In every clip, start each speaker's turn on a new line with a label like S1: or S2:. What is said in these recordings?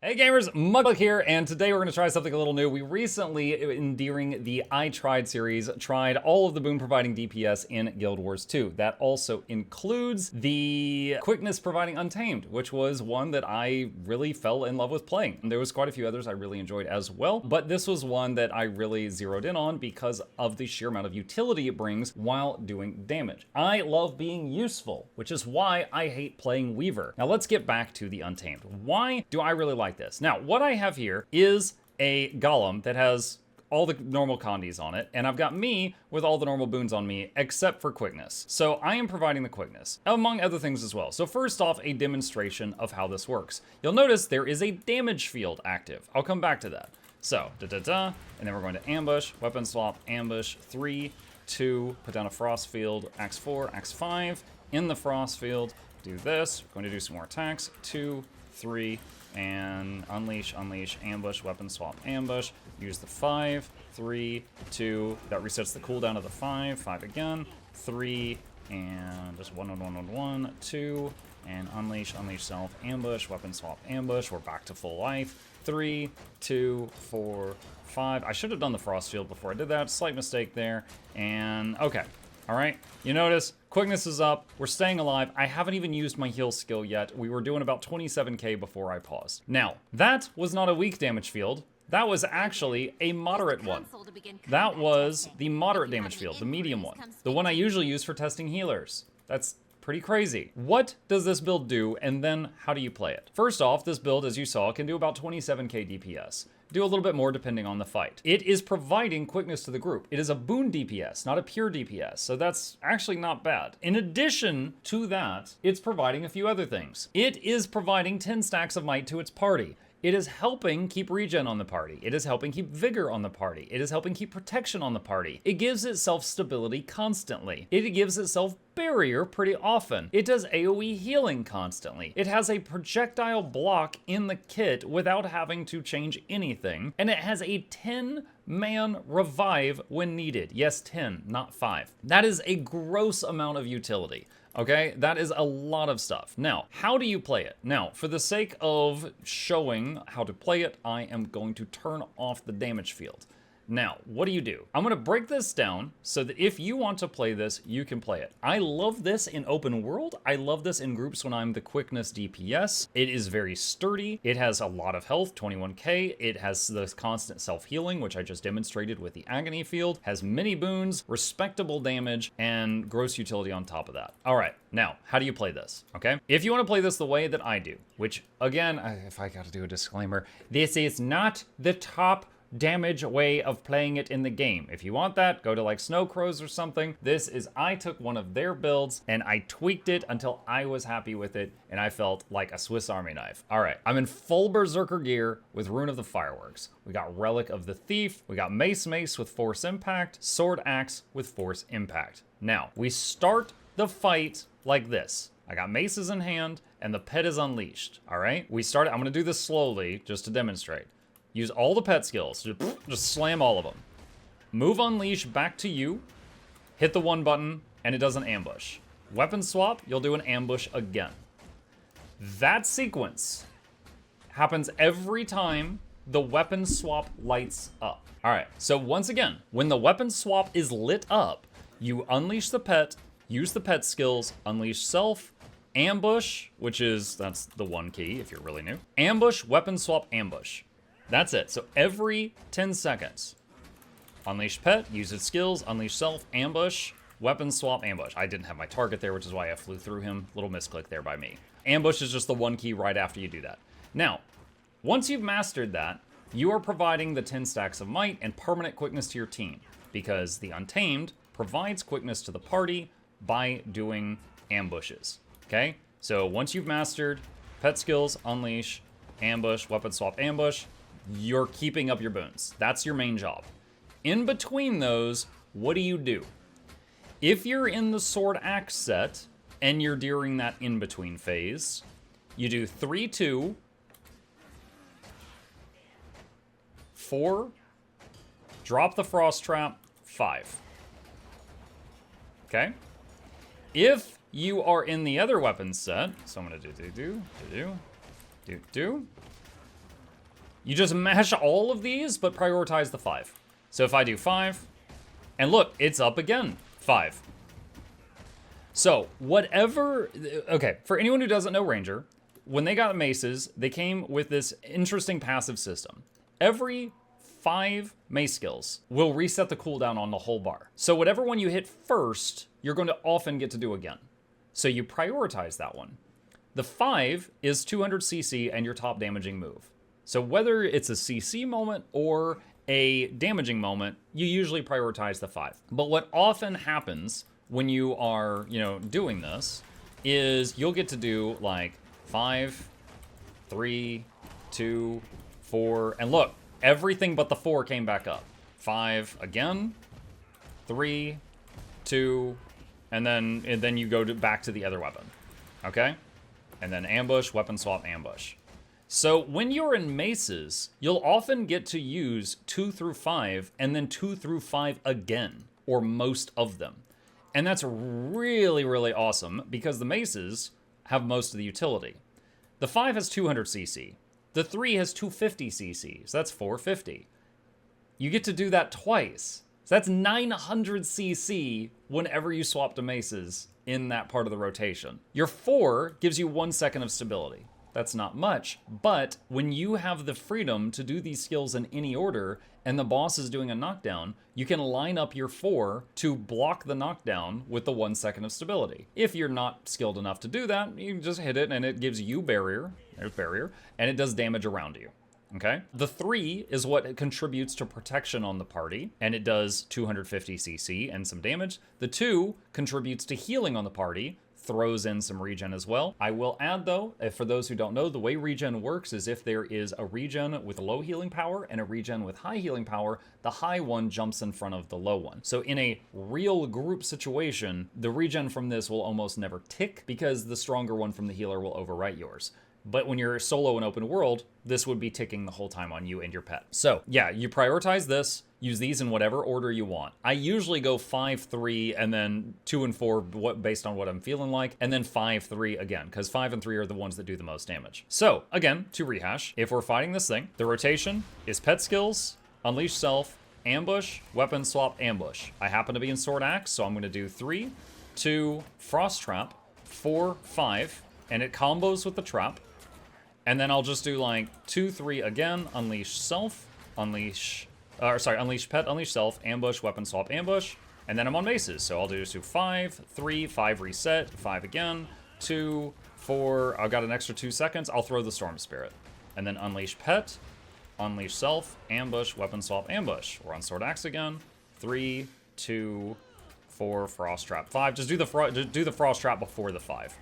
S1: Hey gamers, Mugluck here, and today we're going to try something a little new. We recently, during the I Tried series, tried all of the boon providing DPS in Guild Wars 2. That also includes the quickness providing Untamed, which was one that I really fell in love with playing. And there was quite a few others I really enjoyed as well, but this was one that I really zeroed in on because of the sheer amount of utility it brings while doing damage. I love being useful, which is why I hate playing Weaver. Now let's get back to the Untamed. Why do I really like this? Now, what I have here is a golem that has all the normal condies on it, and I've got me with all the normal boons on me, except for quickness. So I am providing the quickness, among other things as well. So first off, a demonstration of how this works. You'll notice there is a damage field active. I'll come back to that. So, and then we're going to ambush, weapon swap, ambush, 3, 2, put down a frost field, axe 4, axe 5, in the frost field, do this, we're going to do some more attacks, 2, 3, and unleash, ambush, weapon swap, ambush, use the 5, 3, 2, that resets the cooldown of the 5, 5 again, 3, and just 1, 2, and unleash, self, ambush, weapon swap, ambush, we're back to full life, 3, 2, 4, 5, I should have done the frost field before I did that, slight mistake there, and okay. All right, you notice quickness is up, we're staying alive. I haven't even used my heal skill yet. We were doing about 27k before I paused. Now, that was not a weak damage field. That was actually a moderate one. That was the moderate damage field, the medium one. The one I usually use for testing healers. That's pretty crazy. What does this build do, and then how do you play it? First off, this build, as you saw, can do about 27k DPS. Do a little bit more depending on the fight. It is providing quickness to the group. It is a boon DPS, not a pure DPS, so that's actually not bad. In addition to that, it's providing a few other things. It is providing 10 stacks of might to its party. It is helping keep regen on the party. It is helping keep vigor on the party. It is helping keep protection on the party. It gives itself stability constantly. It gives itself barrier pretty often. It does AoE healing constantly. It has a projectile block in the kit without having to change anything. And it has a 10-man revive when needed. Yes, 10, not 5. That is a gross amount of utility. Okay, that is a lot of stuff. Now, how do you play it? Now, for the sake of showing how to play it, I am going to turn off the damage field. Now, what do? I'm gonna break this down so that if you want to play this, you can play it. I love this in open world. I love this in groups when I'm the quickness DPS. It is very sturdy. It has a lot of health, 21k. It has this constant self-healing, which I just demonstrated with the agony field. Has many boons, respectable damage, and gross utility on top of that. All right, now, how do you play this, okay? If you wanna play this the way that I do, which again, if I gotta do a disclaimer, this is not the top damage way of playing it in the game. If you want that, go to like Snow Crows or something. This is, I took one of their builds and I tweaked it until I was happy with it and I felt like a Swiss Army knife. All right, I'm in full Berserker gear with Rune of the Fireworks. We got Relic of the Thief. We got Mace with Force Impact, Sword Axe with Force Impact. Now, we start the fight like this. I got maces in hand and the pet is unleashed, all right? I'm gonna do this slowly just to demonstrate. Use all the pet skills. Just slam all of them. Move unleash back to you. Hit the 1 button, and it does an ambush. Weapon swap, you'll do an ambush again. That sequence happens every time the weapon swap lights up. All right, so once again, when the weapon swap is lit up, you unleash the pet, use the pet skills, unleash self, ambush, that's the 1 key if you're really new. Ambush, weapon swap, ambush. That's it. So every 10 seconds, unleash pet, use its skills, unleash self, ambush, weapon swap, ambush. I didn't have my target there, which is why I flew through him. Little misclick there by me. Ambush is just the 1 key right after you do that. Now, once you've mastered that, you are providing the 10 stacks of might and permanent quickness to your team because the Untamed provides quickness to the party by doing ambushes. Okay? So once you've mastered pet skills, unleash, ambush, weapon swap, ambush, you're keeping up your boons. That's your main job. In between those, what do? If you're in the Sword Axe set, and you're during that in-between phase, you do 3, 2, 4, drop the Frost Trap, 5. Okay? If you are in the other weapons set, so I'm gonna do. You just mash all of these, but prioritize the 5. So if I do 5, and look, it's up again, 5. So whatever, okay, for anyone who doesn't know Ranger, when they got maces, they came with this interesting passive system. Every 5 mace skills will reset the cooldown on the whole bar. So whatever one you hit first, you're going to often get to do again. So you prioritize that one. The 5 is 200 CC and your top damaging move. So whether it's a CC moment or a damaging moment, you usually prioritize the 5. But what often happens when you are, doing this is you'll get to do like 5, 3, 2, 4, and look, everything but the 4 came back up. 5 again, 3, 2, and then you go back to the other weapon, okay? And then ambush, weapon swap, ambush. So when you're in maces, you'll often get to use 2 through 5 and then 2 through 5 again, or most of them. And that's really, really awesome because the maces have most of the utility. The 5 has 200 CC. The 3 has 250 CC, so that's 450. You get to do that twice. So that's 900 CC whenever you swap to maces in that part of the rotation. Your 4 gives you 1 second of stability. That's not much, but when you have the freedom to do these skills in any order and the boss is doing a knockdown, you can line up your 4 to block the knockdown with the 1 second of stability. If you're not skilled enough to do that, you can just hit it and it gives you barrier, there's barrier, and it does damage around you. Okay? The 3 is what contributes to protection on the party, and it does 250 CC and some damage. The 2 contributes to healing on the party, throws in some regen as well. I will add though, for those who don't know, the way regen works is if there is a regen with low healing power and a regen with high healing power, the high one jumps in front of the low one. So in a real group situation, the regen from this will almost never tick because the stronger one from the healer will overwrite yours. But when you're solo in open world, this would be ticking the whole time on you and your pet. So yeah, you prioritize this, use these in whatever order you want. I usually go 5, 3, and then 2 and 4 based on what I'm feeling like, and then 5, 3 again, because 5 and 3 are the ones that do the most damage. So again, to rehash, if we're fighting this thing, the rotation is pet skills, unleash self, ambush, weapon swap, ambush. I happen to be in sword axe, so I'm gonna do 3, 2, frost trap, 4, 5, and it combos with the trap. And then I'll just do like 2, 3 again, unleash self, unleash pet, unleash self, ambush, weapon swap, ambush, and then I'm on maces. So I'll just do 5, 3, 5 reset, 5 again, 2, 4, I've got an extra 2 seconds, I'll throw the storm spirit. And then unleash pet, unleash self, ambush, weapon swap, ambush. We're on sword axe again, 3, 2, 4, frost trap, 5. Just do the frost trap before the 5,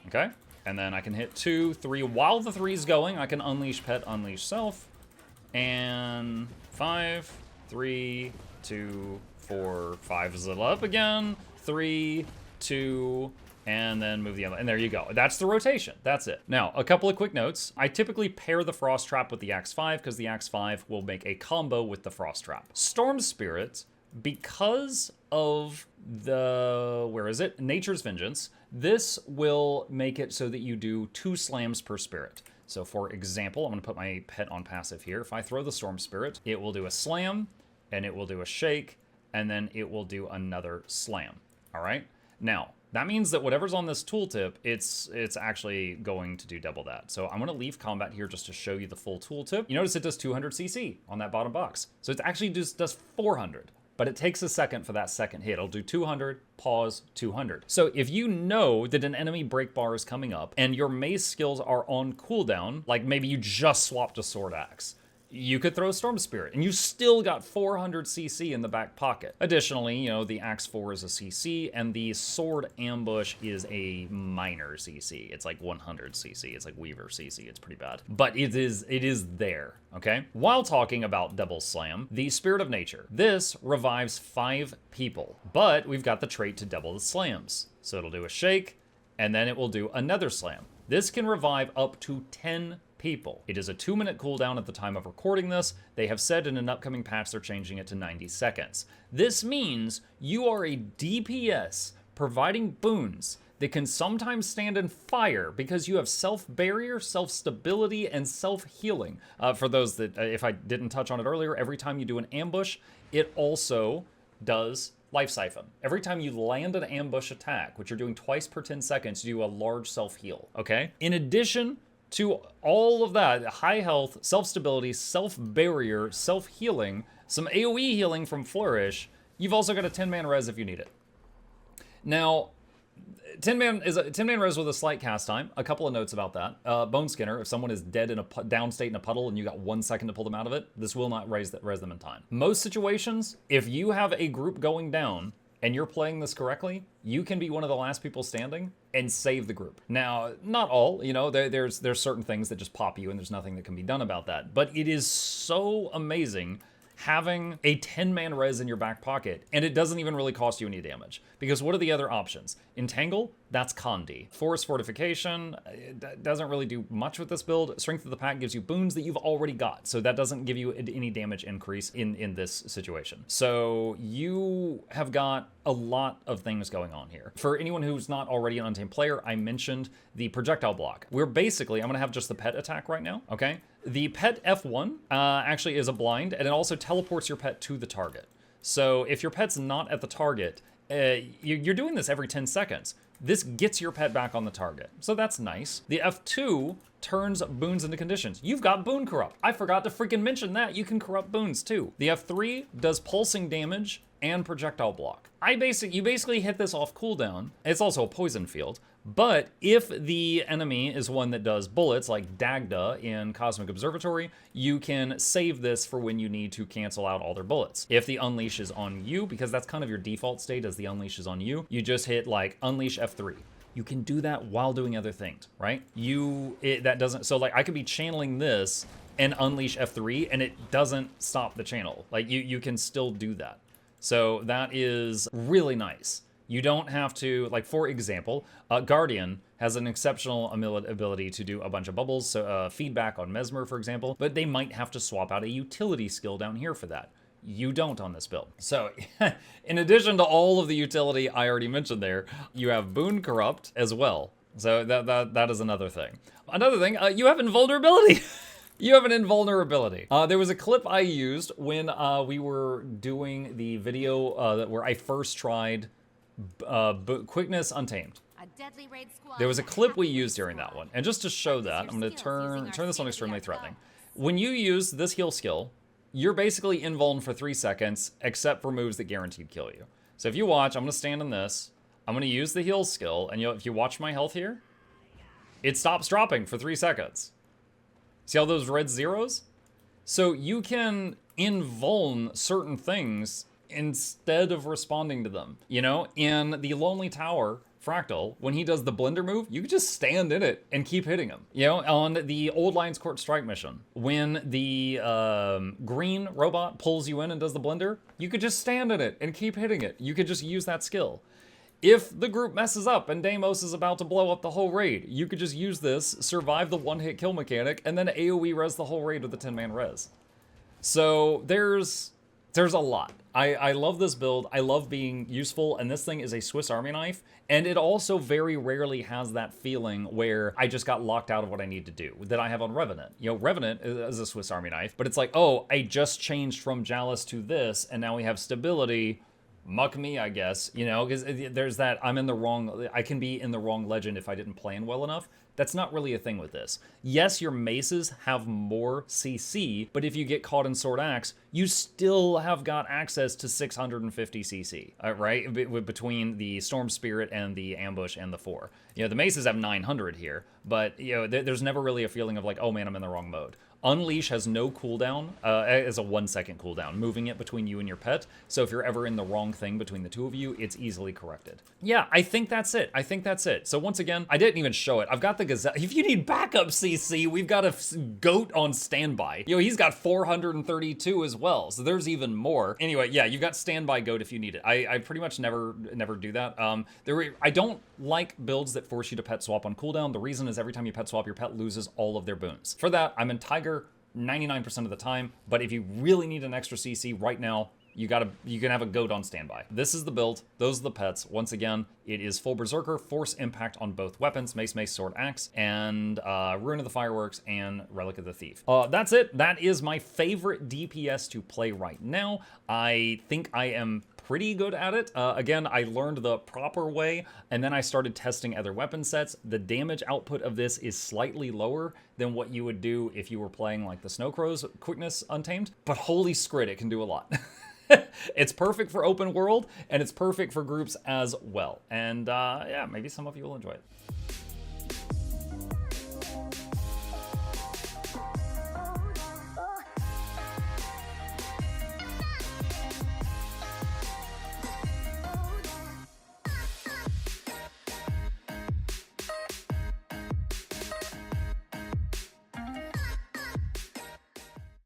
S1: okay? And then I can hit 2, 3. While the 3 is going, I can unleash pet, unleash self. And 5, 3, 2, 4, 5 is it up again. 3, 2, and then move the other. And there you go. That's the rotation. That's it. Now, a couple of quick notes. I typically pair the frost trap with the axe 5 because the axe 5 will make a combo with the frost trap. Storm spirit, because of the, Nature's Vengeance, this will make it so that you do 2 slams per spirit. So for example, I'm gonna put my pet on passive here. If I throw the Storm Spirit, it will do a slam, and it will do a shake, and then it will do another slam, all right? Now, that means that whatever's on this tooltip, it's actually going to do double that. So I'm gonna leave combat here just to show you the full tooltip. You notice it does 200 CC on that bottom box. So it actually just does 400. But it takes a second for that second hit. It'll do 200, pause, 200. So if you know that an enemy break bar is coming up and your mace skills are on cooldown, like maybe you just swapped a sword axe, you could throw Storm Spirit, and you still got 400 CC in the back pocket. Additionally, the Axe 4 is a CC, and the Sword Ambush is a minor CC. It's like 100 CC. It's like Weaver CC. It's pretty bad. But it is there, okay? While talking about Double Slam, the Spirit of Nature. This revives 5 people, but we've got the trait to double the slams. So it'll do a shake, and then it will do another slam. This can revive up to 10 people. It is a 2-minute cooldown at the time of recording this. They have said in an upcoming patch they're changing it to 90 seconds. This means you are a DPS providing boons that can sometimes stand in fire because you have self-barrier, self-stability, and self-healing. For those that, if I didn't touch on it earlier, every time you do an ambush, it also does Life Siphon. Every time you land an ambush attack, which you're doing twice per 10 seconds, you do a large self-heal, okay? In addition to all of that, high health, self-stability, self-barrier, self-healing, some AoE healing from Flourish, you've also got a 10-man res if you need it. Now, 10-man res with a slight cast time. A couple of notes about that. Bone Skinner, if someone is dead in a down state in a puddle and you got 1 second to pull them out of it, this will not res them in time. Most situations, if you have a group going down and you're playing this correctly, you can be one of the last people standing and save the group. Now, not all, you know, there's certain things that just pop you and there's nothing that can be done about that. But it is so amazing having a 10-man res in your back pocket, and it doesn't even really cost you any damage. Because what are the other options? Entangle, that's Condi. Forest Fortification, it doesn't really do much with this build. Strength of the Pack gives you boons that you've already got, so that doesn't give you any damage increase in this situation. So you have got a lot of things going on here. For anyone who's not already an Untamed player, I mentioned the projectile block. We're basically, I'm gonna have just the pet attack right now, okay? The pet F1 actually is a blind, and it also teleports your pet to the target. So if your pet's not at the target, you're doing this every 10 seconds. This gets your pet back on the target, so that's nice. The F2 turns boons into conditions. You've got Boon Corrupt. I forgot to freaking mention that. You can corrupt boons too. The F3 does pulsing damage and projectile block. You basically hit this off cooldown. It's also a poison field, but if the enemy is one that does bullets, like Dagda in Cosmic Observatory, you can save this for when you need to cancel out all their bullets. If the unleash is on you, because that's kind of your default state as the unleash is on you, you just hit like unleash F3. You can do that while doing other things, right? So like I could be channeling this and unleash F3 and it doesn't stop the channel. Like you can still do that. So that is really nice. You don't have to, like, for example, Guardian has an exceptional ability to do a bunch of bubbles, so feedback on Mesmer, for example, but they might have to swap out a utility skill down here for that. You don't on this build. So in addition to all of the utility I already mentioned there, you have Boon Corrupt as well. So that is another thing. Another thing, you have invulnerability. You have an invulnerability. There was a clip I used when we were doing the video where I first tried Quickness Untamed. There was a clip we used during that one. And just to show that, I'm gonna turn this on extremely threatening. When you use this heal skill, you're basically invuln for 3 seconds, except for moves that guaranteed kill you. So if you watch, I'm gonna stand in this, I'm gonna use the heal skill, and if you watch my health here, it stops dropping for 3 seconds. See all those red zeros? So you can invuln certain things instead of responding to them. You know, in the Lonely Tower Fractal, when he does the blender move, you can just stand in it and keep hitting him. You know, on the Old Lions Court Strike mission, when the green robot pulls you in and does the blender, you could just stand in it and keep hitting it. You could just use that skill. If the group messes up and Deimos is about to blow up the whole raid, you could just use this, survive the one-hit kill mechanic, and then AoE res the whole raid with the 10-man res. So there's a lot. I love this build. I love being useful, and this thing is a Swiss Army knife, and it also very rarely has that feeling where I just got locked out of what I need to do that I have on Revenant. You know, Revenant is a Swiss Army knife, but it's like, oh, I just changed from Chalice to this, and now we have stability. Muck me, I guess, you know, because there's that I can be in the wrong legend if I didn't plan well enough. That's not really a thing with this. Yes, your maces have more CC, but if you get caught in Sword Axe, you still have got access to 650 CC, right? Between the Storm Spirit and the Ambush and the 4. You know, the maces have 900 here, but, you know, there's never really a feeling of like, oh man, I'm in the wrong mode. Unleash has no cooldown, as a 1 second cooldown, moving it between you and your pet. So if you're ever in the wrong thing between the two of you, it's easily corrected. Yeah, I think that's it. So once again, I didn't even show it. I've got the Gazelle. If you need backup CC, we've got a goat on standby. You know, he's got 432 as well, so there's even more. Anyway, yeah, you've got standby goat if you need it. I pretty much never do that. I don't like builds that force you to pet swap on cooldown. The reason is every time you pet swap, your pet loses all of their boons. For that, I'm in Tiger 99% of the time, but if you really need an extra CC right now, you can have a goat on standby. This is the build. Those are the pets. Once again, it is full berserker, force impact on both weapons, mace, sword, axe, and Ruin of the Fireworks and Relic of the Thief. That's it. That is my favorite DPS to play right now. I think I am pretty good at it. Again, I learned the proper way, and then I started testing other weapon sets. The damage output of this is slightly lower than what you would do if you were playing like the Snowcrow's Quickness Untamed, but holy scrit, it can do a lot. It's perfect for open world, and it's perfect for groups as well. And yeah, maybe some of you will enjoy it.